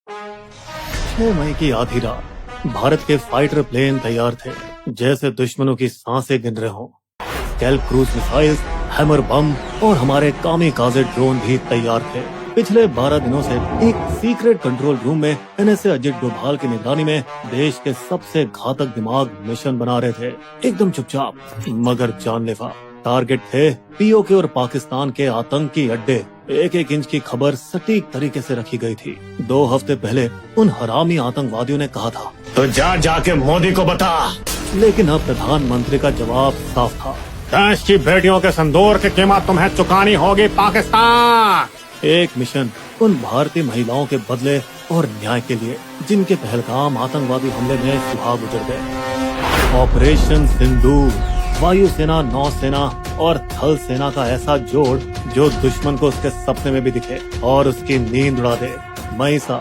6 मई की आधी रात भारत के फाइटर प्लेन तैयार थे, जैसे दुश्मनों की सांसें गिन रहे हों। स्केल्प क्रूज मिसाइल्स, हैमर बम और हमारे कामिकाज़े ड्रोन भी तैयार थे। पिछले 12 दिनों से एक सीक्रेट कंट्रोल रूम में NSA अजित डोभाल की निगरानी में देश के सबसे घातक दिमाग मिशन बना रहे थे, एकदम चुपचाप मगर जानलेवा। टारगेट थे POK और पाकिस्तान के आतंकी अड्डे। एक एक इंच की खबर सटीक तरीके से रखी गई थी। 2 हफ्ते पहले उन हरामी आतंकवादियों ने कहा था, तो जाके मोदी को बता। लेकिन अब प्रधानमंत्री का जवाब साफ था, देश की बेटियों के संदूर की कीमत तुम्हें चुकानी होगी पाकिस्तान। एक मिशन उन भारतीय महिलाओं के बदले और न्याय के लिए, जिनके पहलगाम आतंकवादी हमले में सुहाग गुजर गए। ऑपरेशन सिंदूर, वायुसेना, नौसेना और थल सेना का ऐसा जोड़ जो दुश्मन को उसके सपने में भी दिखे और उसकी नींद उड़ा दे। मई सा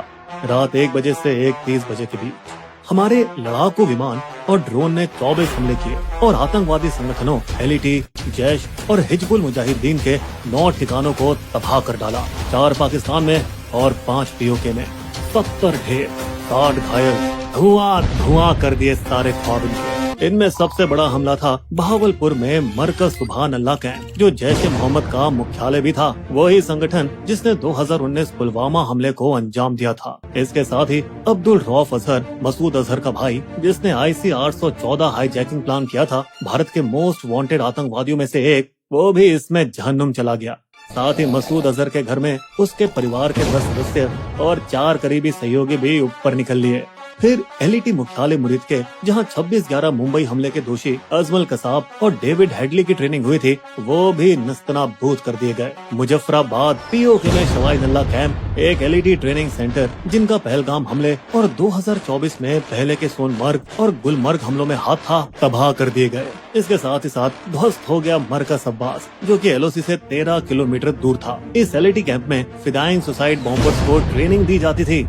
रात 1 बजे से 1:30 बजे के बीच हमारे लड़ाकू विमान और ड्रोन ने 24 हमले किए और आतंकवादी संगठनों LET, जैश और हिजबुल मुजाहिदीन के 9 ठिकानों को तबाह कर डाला। 4 पाकिस्तान में और 5 POK में। 70 ढेर, 60 घायल, धुआं कर दिए सारे ख्वाब इनके। इनमें सबसे बड़ा हमला था बहावलपुर में मरकज सुभान अल्लाह कैंप, जो जैश-ए मोहम्मद का मुख्यालय भी था। वही संगठन जिसने 2019 पुलवामा हमले को अंजाम दिया था। इसके साथ ही अब्दुल रऊफ अजहर, मसूद अजहर का भाई, जिसने IC 814 हाईजैकिंग प्लान किया था, भारत के मोस्ट वांटेड आतंकवादियों में से एक, वो भी इसमें जहन्नुम चला गया। साथ ही मसूद अजहर के घर में उसके परिवार के 10 सदस्य और 4 करीबी सहयोगी भी ऊपर निकल लिए। फिर LET मुख्यालय मुरीद के, जहां 26/11 मुंबई हमले के दोषी अजमल कसाब और डेविड हेडली की ट्रेनिंग हुई थी, वो भी नस्तनाबूद कर दिए गए। मुजफ्फराबाद POK में शवाई नल्ला कैंप, एक LET ट्रेनिंग सेंटर, जिनका पहलगाम हमले और 2024 में पहले के सोनमर्ग और गुलमर्ग हमलों में हाथ था, तबाह कर दिए गए। इसके साथ ही साथ ध्वस्त हो गया मरकज अब्बास, जो कि LOC से 13 किलोमीटर दूर था। इस LET कैंप में फिदाइंग सुसाइड बॉम्बर्स को ट्रेनिंग दी जाती थी।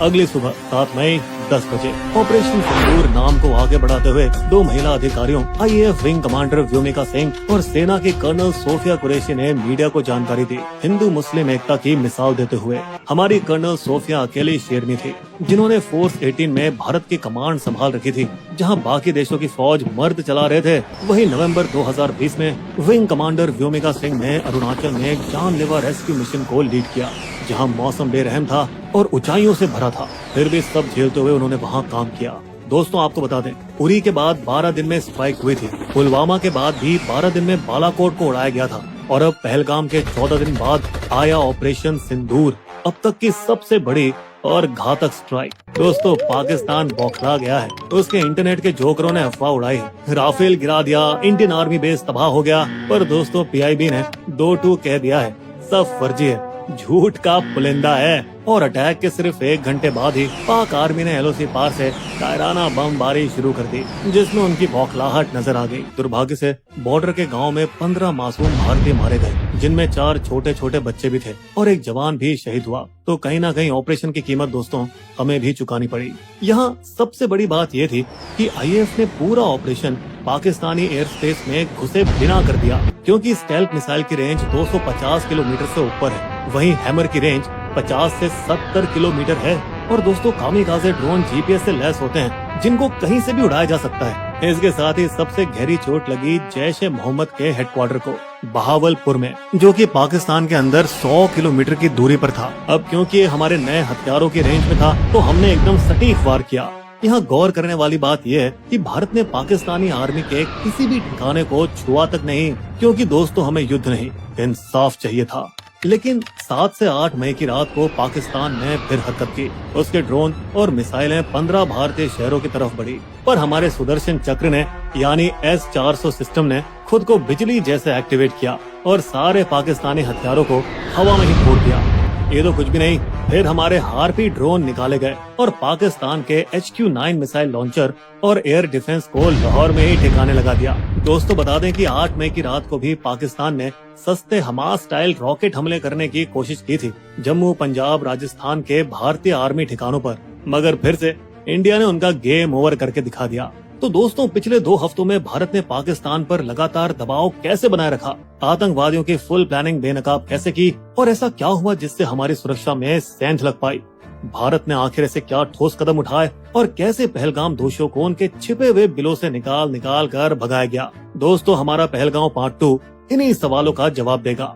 अगली सुबह 7 मई 10 बजे ऑपरेशन सिंदूर नाम को आगे बढ़ाते हुए 2 महिला अधिकारियों, IAF wing commander Vyomika Singh और सेना की कर्नल सोफिया कुरैशी ने मीडिया को जानकारी दी। हिंदू मुस्लिम एकता की मिसाल देते हुए हमारी कर्नल सोफिया अकेली शेरनी थी, जिन्होंने फोर्स 18 में भारत की कमांड संभाल रखी थी, जहां बाकी देशों की फौज मर्द चला रहे थे। वही नवंबर 2020 में विंग कमांडर व्योमिका सिंह ने अरुणाचल में जानलेवा रेस्क्यू मिशन को लीड किया, जहां मौसम बेरहम था और ऊंचाइयों से भरा था। फिर भी सब झेलते हुए उन्होंने वहां काम किया। दोस्तों, आपको बता दें, उरी के बाद 12 दिन में स्ट्राइक हुई थी। पुलवामा के बाद भी 12 दिन में बालाकोट को उड़ाया गया था और अब पहलगाम के 14 दिन बाद आया ऑपरेशन सिंदूर, अब तक की सबसे बड़ी और घातक स्ट्राइक। दोस्तों, पाकिस्तान बौखला गया है। उसके इंटरनेट के जोकरों ने अफवाह उड़ाई, राफेल गिरा दिया, इंडियन आर्मी बेस तबाह हो गया। पर दोस्तों, PIB ने 2-2 कह दिया है, सब फर्जी है, झूठ का पुलिंदा है। और अटैक के सिर्फ 1 घंटे बाद ही पाक आर्मी ने LOC पार से कायराना बमबारी शुरू कर दी, जिसमें उनकी बौखलाहट नजर आ गई। दुर्भाग्य से बॉर्डर के गांव में 15 मासूम भारतीय मारे गए, जिनमें 4 छोटे छोटे बच्चे भी थे और एक जवान भी शहीद हुआ। तो कहीं ना कहीं ऑपरेशन की कीमत दोस्तों हमें भी चुकानी पड़ी। यहाँ सबसे बड़ी बात ये थी कि IAF ने पूरा ऑपरेशन पाकिस्तानी एयर स्पेस में घुसे बिना कर दिया, क्योंकि स्टेल्थ मिसाइल की रेंज 250 किलोमीटर से ऊपर है। वहीं हैमर की रेंज 50 से 70 किलोमीटर है। और दोस्तों, कामिकाज़े ड्रोन GPS से लैस होते हैं, जिनको कहीं से भी उड़ाया जा सकता है। इसके साथ ही सबसे गहरी चोट लगी जैश-ए मोहम्मद के हेडक्वार्टर को, बहावलपुर में, जो कि पाकिस्तान के अंदर 100 किलोमीटर की दूरी पर था। अब क्योंकि ये हमारे नए हथियारों की रेंज में था, तो हमने एकदम सटीक वार किया। यहाँ गौर करने वाली बात यह है कि भारत ने पाकिस्तानी आर्मी के किसी भी ठिकाने को छुआ तक नहीं, क्योंकि दोस्तों हमें युद्ध नहीं, इंसाफ चाहिए था। लेकिन 7 से 8 मई की रात को पाकिस्तान ने फिर हरकत की। उसके ड्रोन और मिसाइलें 15 भारतीय शहरों की तरफ बढ़ी, पर हमारे सुदर्शन चक्र ने यानी S-400 सिस्टम ने खुद को बिजली जैसे एक्टिवेट किया और सारे पाकिस्तानी हथियारों को हवा में ही फोड़ दिया। ये तो कुछ भी नहीं, फिर हमारे हार्पी ड्रोन निकाले गए और पाकिस्तान के HQ-9 मिसाइल लॉन्चर और एयर डिफेंस को लाहौर में ही ठिकाने लगा दिया। दोस्तों, बता दें कि 8 मई की रात को भी पाकिस्तान ने सस्ते हमास स्टाइल रॉकेट हमले करने की कोशिश की थी जम्मू, पंजाब, राजस्थान के भारतीय आर्मी ठिकानों पर, मगर फिर से इंडिया ने उनका गेम ओवर करके दिखा दिया। तो दोस्तों, पिछले 2 हफ्तों में भारत ने पाकिस्तान पर लगातार दबाव कैसे बनाए रखा, आतंकवादियों की फुल प्लानिंग बेनकाब कैसे की, और ऐसा क्या हुआ जिससे हमारी सुरक्षा में सेंध लग पाई। भारत ने आखिर ऐसे क्या ठोस कदम उठाए और कैसे पहलगाम दोषियों को उनके छिपे हुए बिलों से निकाल निकाल कर भगाया गया। दोस्तों, हमारा पहलगाम पार्ट 2 इन्हीं सवालों का जवाब देगा।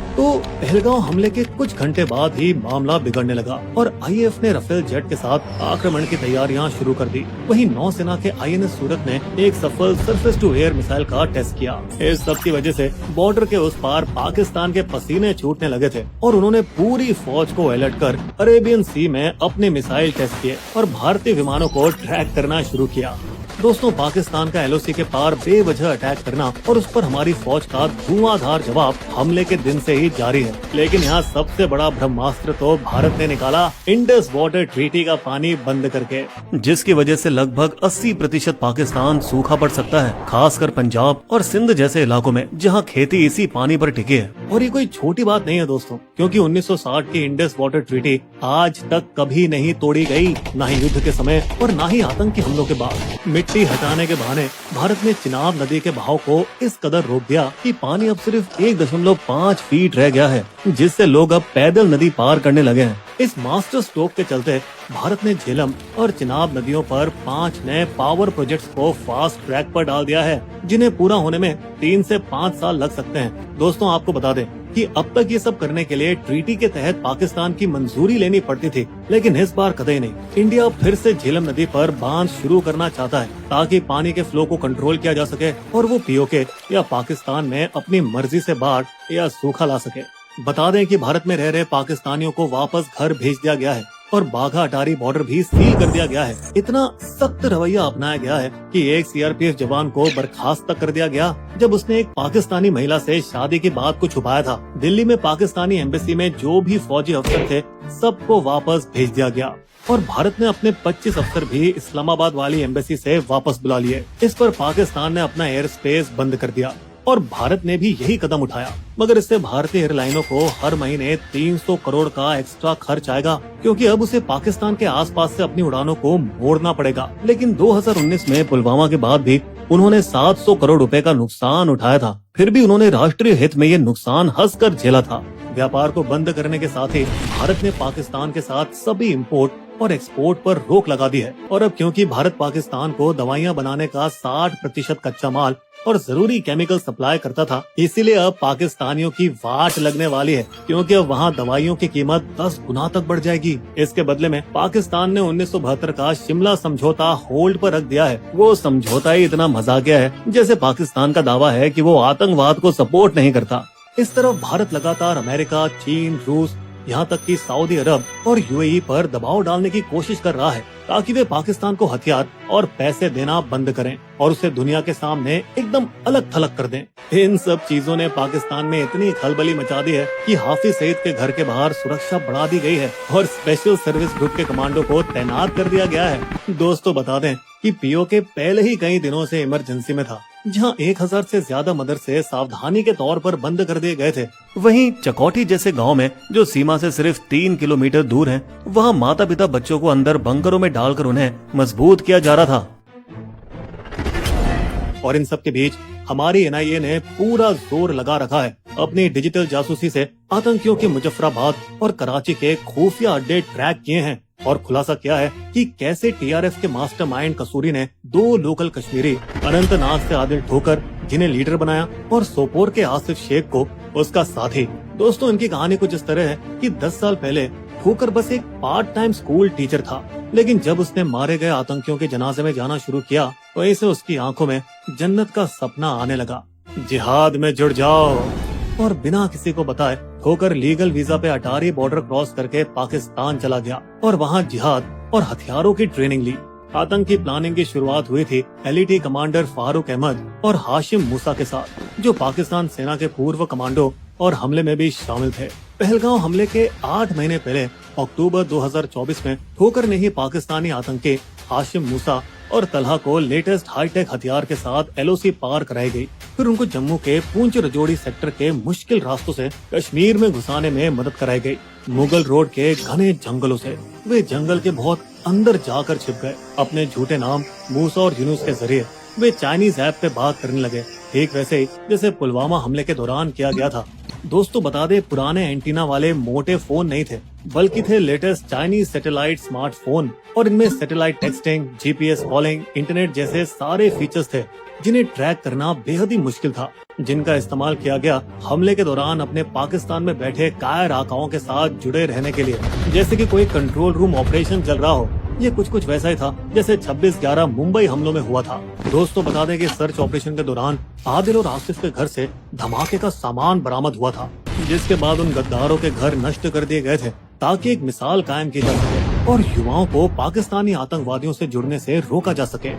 तो पहलगाम हमले के कुछ घंटे बाद ही मामला बिगड़ने लगा और आईएएफ ने राफेल जेट के साथ आक्रमण की तैयारियां शुरू कर दी। वहीं नौसेना के आईएनएस सूरत ने एक सफल सरफेस टू एयर मिसाइल का टेस्ट किया। इस सब की वजह से बॉर्डर के उस पार पाकिस्तान के पसीने छूटने लगे थे और उन्होंने पूरी फौज को अलर्ट कर अरेबियन सी में अपने मिसाइल टेस्ट किए और भारतीय विमानों को ट्रैक करना शुरू किया। दोस्तों, पाकिस्तान का एलओसी के पार बेवजह अटैक करना और उस पर हमारी फौज का धुआंधार जवाब हमले के दिन से ही जारी है। लेकिन यहाँ सबसे बड़ा ब्रह्मास्त्र तो भारत ने निकाला इंडस वाटर ट्रीटी का पानी बंद करके, जिसकी वजह से लगभग 80% पाकिस्तान सूखा पड़ सकता है, खासकर पंजाब और सिंध जैसे इलाकों में जहाँ खेती इसी पानी पर टिकी है। और ये कोई छोटी बात नहीं है दोस्तों, क्योंकि 1960 की इंडस वाटर ट्रीटी आज तक कभी नहीं तोड़ी गई, न ही युद्ध के समय और न ही आतंकी हमलों के बाद। मिट्टी हटाने के बहाने भारत ने चिनाब नदी के बहाव को इस कदर रोक दिया कि पानी अब सिर्फ 1.5 फीट रह गया है, जिससे लोग अब पैदल नदी पार करने लगे हैं। इस मास्टर स्ट्रोक के चलते भारत ने झेलम और चिनाब नदियों पर 5 नए पावर प्रोजेक्ट्स को फास्ट ट्रैक पर डाल दिया है, जिन्हें पूरा होने में 3 से 5 साल लग सकते हैं। दोस्तों, आपको बता दें कि अब तक ये सब करने के लिए ट्रीटी के तहत पाकिस्तान की मंजूरी लेनी पड़ती थी, लेकिन इस बार कतई नहीं। इंडिया फिर से झेलम नदी पर बांध शुरू करना चाहता है ताकि पानी के फ्लो को कंट्रोल किया जा सके और वो पीओके या पाकिस्तान में अपनी मर्जी से बाढ़ या सूखा ला सके। बता दें कि भारत में रह रहे पाकिस्तानियों को वापस घर भेज दिया गया है और बाघा अटारी बॉर्डर भी सील कर दिया गया है। इतना सख्त रवैया अपनाया गया है कि एक सीआरपीएफ जवान को बर्खास्त तक कर दिया गया जब उसने एक पाकिस्तानी महिला से शादी की बात को छुपाया था। दिल्ली में पाकिस्तानी एम्बेसी में जो भी फौजी अफसर थे, सबको वापस भेज दिया गया और भारत ने अपने 25 अफसर भी इस्लामाबाद वाली एम्बेसी से वापस बुला लिए। इस पर पाकिस्तान ने अपना एयर स्पेस बंद कर दिया और भारत ने भी यही कदम उठाया, मगर इससे भारतीय एयरलाइनों को हर महीने 300 करोड़ का एक्स्ट्रा खर्च आएगा, क्योंकि अब उसे पाकिस्तान के आसपास से अपनी उड़ानों को मोड़ना पड़ेगा। लेकिन 2019 में पुलवामा के बाद भी उन्होंने 700 करोड़ रुपए का नुकसान उठाया था, फिर भी उन्होंने राष्ट्रीय हित में ये नुकसान हंसकर झेला था। व्यापार को बंद करने के साथ ही भारत ने पाकिस्तान के साथ सभी इम्पोर्ट और एक्सपोर्ट पर रोक लगा दी है। और अब क्योंकि भारत पाकिस्तान को दवाइयां बनाने का 60% कच्चा माल और जरूरी केमिकल सप्लाई करता था, इसीलिए अब पाकिस्तानियों की वाट लगने वाली है, क्योंकि अब वहाँ दवाइयों की कीमत 10 गुना तक बढ़ जाएगी। इसके बदले में पाकिस्तान ने 1972 का शिमला समझौता होल्ड पर रख दिया है। वो समझौता ही इतना मजाकिया है, जैसे पाकिस्तान का दावा है कि वो आतंकवाद को सपोर्ट नहीं करता। इस तरफ भारत लगातार अमेरिका, चीन, रूस, यहाँ तक कि सऊदी अरब और यूएई पर दबाव डालने की कोशिश कर रहा है ताकि वे पाकिस्तान को हथियार और पैसे देना बंद करें और उसे दुनिया के सामने एकदम अलग थलग कर दें। इन सब चीजों ने पाकिस्तान में इतनी खलबली मचा दी है कि हाफिज सईद के घर के बाहर सुरक्षा बढ़ा दी गई है और स्पेशल सर्विस ग्रुप के कमांडो को तैनात कर दिया गया है। दोस्तों, बता दें कि पीओके पहले ही कई दिनों से इमरजेंसी में था, जहां 1000 से ज्यादा मदरसे सावधानी के तौर पर बंद कर दिए गए थे। वहीं चकौठी जैसे गांव में, जो सीमा से सिर्फ 3 किलोमीटर दूर है, वहां माता पिता बच्चों को अंदर बंकरों में डालकर उन्हें मजबूत किया जा रहा था। और इन सब के बीच हमारी एनआईए ने पूरा जोर लगा रखा है अपनी डिजिटल जासूसी से आतंकियों के मुजफ्फराबाद और कराची के खुफिया अड्डे ट्रैक किए हैं और खुलासा किया है कि कैसे टीआरएस के मास्टरमाइंड कसूरी ने 2 लोकल कश्मीरी अनंतनाग से आदिल ठोकर जिन्हें लीडर बनाया और सोपोर के आसिफ शेख को उसका साथी। दोस्तों, इनकी कहानी कुछ इस तरह है कि 10 साल पहले ठोकर बस एक पार्ट टाइम स्कूल टीचर था, लेकिन जब उसने मारे गए आतंकियों के जनाजे में जाना शुरू किया, वहीं से उसकी आंखों में जन्नत का सपना आने लगा। जिहाद में जुड़ जाओ। और बिना किसी को बताए ठोकर लीगल वीजा पे अटारी बॉर्डर क्रॉस करके पाकिस्तान चला गया और वहाँ जिहाद और हथियारों की ट्रेनिंग ली। आतंकी प्लानिंग की शुरुआत हुई थी एलईटी कमांडर फारूक अहमद और हाशिम मूसा के साथ, जो पाकिस्तान सेना के पूर्व कमांडो और हमले में भी शामिल थे। पहलगाम हमले के 8 महीने पहले अक्टूबर 2024 में ठोकर ने ही पाकिस्तानी आतंकी हाशिम मूसा और तलहा को लेटेस्ट हाईटेक हथियार के साथ एलओसी पार कराई गई। फिर उनको जम्मू के पूंछ रजौड़ी सेक्टर के मुश्किल रास्तों से कश्मीर में घुसाने में मदद कराई गई। मुगल रोड के घने जंगलों से वे जंगल के बहुत अंदर जाकर छिप गए। अपने झूठे नाम मूसा और यूनुस के जरिए वे चाइनीज ऐप पे बात करने लगे, ठीक वैसे ही जैसे पुलवामा हमले के दौरान किया गया था। दोस्तों, बता दे, पुराने एंटीना वाले मोटे फोन नहीं थे, बल्कि थे लेटेस्ट चाइनीज सैटेलाइट स्मार्टफोन, और इनमें satellite texting, GPS calling, internet जैसे सारे फीचर्स थे जिन्हें ट्रैक करना बेहद ही मुश्किल था, जिनका इस्तेमाल किया गया हमले के दौरान अपने पाकिस्तान में बैठे कायर आकाओं के साथ जुड़े रहने के लिए। जैसे कि कोई कंट्रोल रूम ऑपरेशन चल रहा हो, ये कुछ वैसा ही था जैसे 26/11 मुंबई हमलों में हुआ था। दोस्तों बता दें कि सर्च ऑपरेशन के दौरान आदिल और आसिफ के घर से धमाके का सामान बरामद हुआ था, जिसके बाद उन गद्दारों के घर नष्ट कर दिए गए थे ताकि एक मिसाल कायम की जा सके और युवाओं को पाकिस्तानी आतंकवादियों से जुड़ने से रोका जा सके।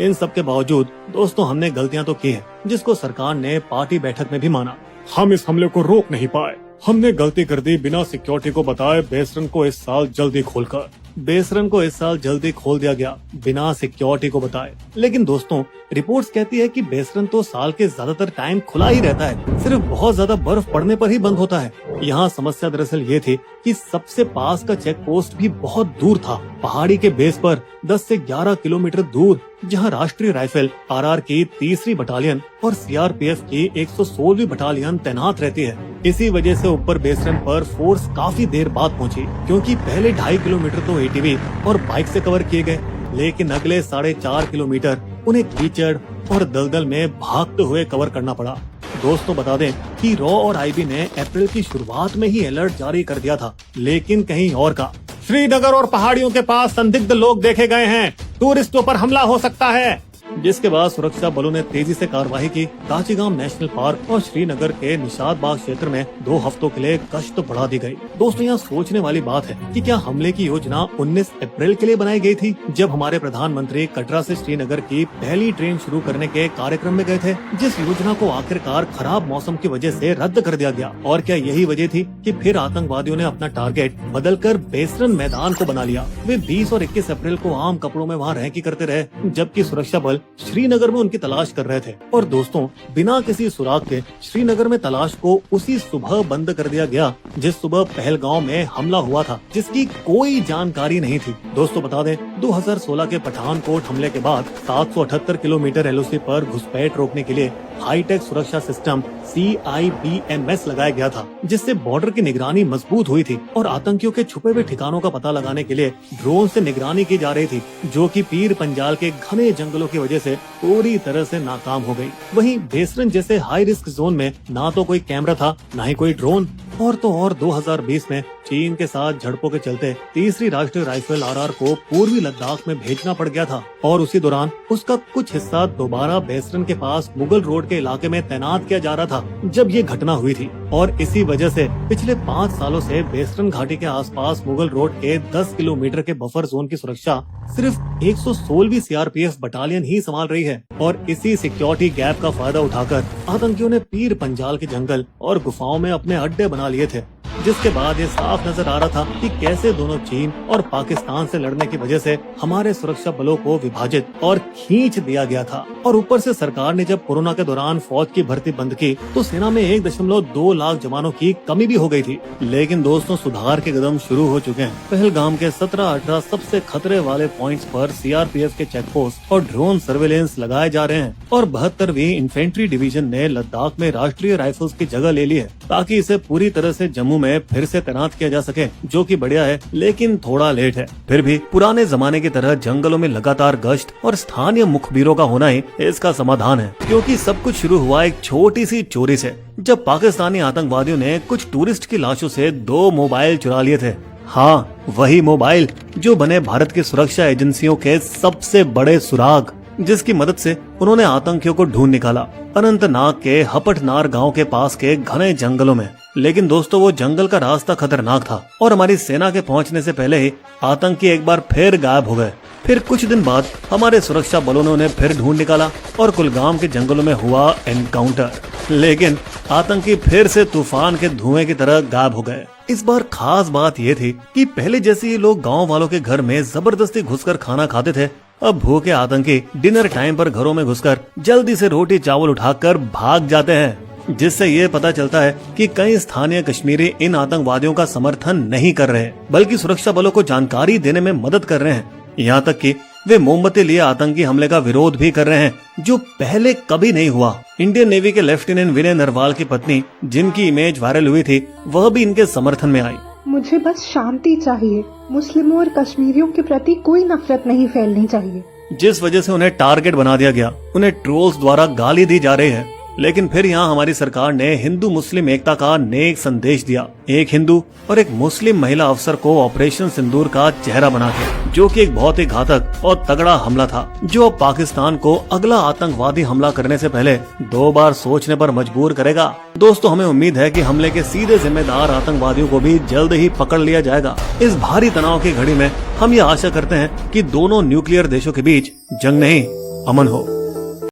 इन सब के बावजूद दोस्तों हमने गलतियां तो की है, जिसको सरकार ने पार्टी बैठक में भी माना। हम इस हमले को रोक नहीं पाए। हमने गलती कर दी बिना सिक्योरिटी को बताए बेसरन को इस साल जल्दी खोलकर। बेसरन को इस साल जल्दी खोल दिया गया बिना सिक्योरिटी को बताए। लेकिन दोस्तों रिपोर्ट्स कहती है कि बेसरन तो साल के ज्यादातर टाइम खुला ही रहता है, सिर्फ बहुत ज्यादा बर्फ पड़ने पर ही बंद होता है। यहाँ समस्या दरअसल ये थी कि सबसे पास का चेक पोस्ट भी बहुत दूर था, पहाड़ी के बेस पर 10 से 11 किलोमीटर दूर, जहाँ राष्ट्रीय राइफल आरआर की 3री बटालियन और सीआरपीएफ की 116वीं बटालियन तैनात रहती है। इसी वजह से ऊपर बेसरन पर फोर्स काफी देर बाद पहुंची, क्योंकि पहले 2.5 किलोमीटर तो एटीवी और बाइक से कवर किए गए, लेकिन अगले 4.5 किलोमीटर उन्हें कीचड़ और दलदल में भागते हुए कवर करना पड़ा। दोस्तों बता दें कि रॉ और आईबी ने अप्रैल की शुरुआत में ही अलर्ट जारी कर दिया था, लेकिन कहीं और का। श्रीनगर और पहाड़ियों के पास संदिग्ध लोग देखे गए हैं, टूरिस्टों पर हमला हो सकता है। जिसके बाद सुरक्षा बलों ने तेजी से कार्रवाई की। कांचीगाम नेशनल पार्क और श्रीनगर के निशात बाग क्षेत्र में 2 हफ्तों के लिए गश्त बढ़ा दी गई। दोस्तों यहाँ सोचने वाली बात है कि क्या हमले की योजना 19 अप्रैल के लिए बनाई गई थी, जब हमारे प्रधानमंत्री कटरा से श्रीनगर की पहली ट्रेन शुरू करने के कार्यक्रम में गए थे, जिस योजना को आखिरकार खराब मौसम की वजह से रद्द कर दिया गया। और क्या यही वजह थी कि फिर आतंकवादियों ने अपना टारगेट बदलकर बेसरन मैदान को बना लिया। वे 20 और 21 अप्रैल को आम कपड़ों में वहाँ रहकी करते रहे, जबकि सुरक्षा बल श्रीनगर में उनकी तलाश कर रहे थे। और दोस्तों बिना किसी सुराग के श्रीनगर में तलाश को उसी सुबह बंद कर दिया गया जिस सुबह पहलगांव में हमला हुआ था, जिसकी कोई जानकारी नहीं थी। दोस्तों बता दें 2016 के पठानकोट हमले के बाद 778 किलोमीटर एलओसी पर घुसपैठ रोकने के लिए हाईटेक सुरक्षा सिस्टम CIBMS लगाया गया था, जिससे बॉर्डर की निगरानी मजबूत हुई थी और आतंकियों के छुपे हुए ठिकानों का पता लगाने के लिए ड्रोन से निगरानी की जा रही थी, जो कि पीर पंजाल के घने जंगलों की वजह से पूरी तरह से नाकाम हो गई। वहीं बेसरन जैसे हाई रिस्क जोन में ना तो कोई कैमरा था, ना ही कोई ड्रोन। और तो और 2020 में चीन के साथ झड़पों के चलते 3री राष्ट्रीय राइफल आरआर को पूर्वी लद्दाख में भेजना पड़ गया था, और उसी दौरान उसका कुछ हिस्सा दोबारा बेसरन के पास मुगल रोड के इलाके में तैनात किया जा रहा था जब ये घटना हुई थी। और इसी वजह से पिछले 5 सालों से बेसरन घाटी के आसपास मुगल रोड के 10 किलोमीटर के बफर जोन की सुरक्षा सिर्फ 116वीं सीआरपीएफ बटालियन ही संभाल रही है। और इसी सिक्योरिटी गैप का फायदा उठाकर आतंकियों ने पीर पंजाल के जंगल और गुफाओं में अपने अड्डे बना लिए थे, जिसके बाद ये साफ नजर आ रहा था कि कैसे दोनों चीन और पाकिस्तान से लड़ने की वजह से हमारे सुरक्षा बलों को विभाजित और खींच दिया गया था। और ऊपर से सरकार ने जब कोरोना के दौरान फौज की भर्ती बंद की तो सेना में 1.2 लाख जवानों की कमी भी हो गई थी। लेकिन दोस्तों सुधार के कदम शुरू हो चुके हैं। पहलगाम के 17-18 सबसे खतरे वाले पॉइंट्स पर सीआरपीएफ के चेक पोस्ट और ड्रोन सर्वेलेंस लगाए जा रहे हैं, और 72वीं इन्फेंट्री डिवीजन ने लद्दाख में राष्ट्रीय राइफल्स की जगह ले ली है, ताकि इसे पूरी तरह से जम्मू में फिर से तैनात किया जा सके, जो कि बढ़िया है, लेकिन थोड़ा लेट है। फिर भी पुराने जमाने की तरह जंगलों में लगातार गश्त और स्थानीय मुखबिरों का होना ही इसका समाधान है, क्योंकि सब कुछ शुरू हुआ एक छोटी सी चोरी से, जब पाकिस्तानी आतंकवादियों ने कुछ टूरिस्ट की लाशों से 2 मोबाइल चुरा लिए थे। हाँ, वही मोबाइल जो बने भारत की सुरक्षा एजेंसियों के सबसे बड़े सुराग, जिसकी मदद से उन्होंने आतंकियों को ढूंढ निकाला अनंतनाग के हपटनार गांव के पास के घने जंगलों में। लेकिन दोस्तों वो जंगल का रास्ता खतरनाक था और हमारी सेना के पहुंचने से पहले ही आतंकी एक बार फिर गायब हो गए। फिर कुछ दिन बाद हमारे सुरक्षा बलों ने उन्हें फिर ढूंढ निकाला और कुलगाम के जंगलों में हुआ एनकाउंटर, लेकिन आतंकी फिर से तूफान के धुएं की तरह गायब हो गए। इस बार खास बात ये थी कि पहले जैसे ये लोग गांव वालों के घर में जबरदस्ती घुसकर खाना खाते थे, अब भूखे आतंकी डिनर टाइम पर घरों में घुसकर जल्दी से रोटी चावल उठाकर भाग जाते हैं, जिससे ये पता चलता है कि कई स्थानीय कश्मीरी इन आतंकवादियों का समर्थन नहीं कर रहे, बल्कि सुरक्षा बलों को जानकारी देने में मदद कर रहे हैं। यहाँ तक कि वे मोमबत्ती लिए आतंकी हमले का विरोध भी कर रहे हैं, जो पहले कभी नहीं हुआ। इंडियन नेवी के लेफ्टिनेंट विनय नरवाल की पत्नी, जिनकी इमेज वायरल हुई थी, वह भी इनके समर्थन में आई। मुझे बस शांति चाहिए। मुस्लिमों और कश्मीरियों के प्रति कोई नफरत नहीं फैलनी चाहिए। जिस वजह से उन्हें टारगेट बना दिया गया, उन्हें ट्रोल्स द्वारा गाली दी जा रही है। लेकिन फिर यहाँ हमारी सरकार ने हिंदू मुस्लिम एकता का नेक संदेश दिया। एक हिंदू और एक मुस्लिम महिला अफसर को ऑपरेशन सिंदूर का चेहरा बना के, जो कि एक बहुत ही घातक और तगड़ा हमला था, जो अब पाकिस्तान को अगला आतंकवादी हमला करने से पहले 2 बार सोचने पर मजबूर करेगा। दोस्तों, हमें उम्मीद है कि हमले के सीधे जिम्मेदार आतंकवादियों को भी जल्द ही पकड़ लिया जाएगा। इस भारी तनाव की घड़ी में हम ये आशा करते हैं कि दोनों न्यूक्लियर देशों के बीच जंग नहीं, अमन हो।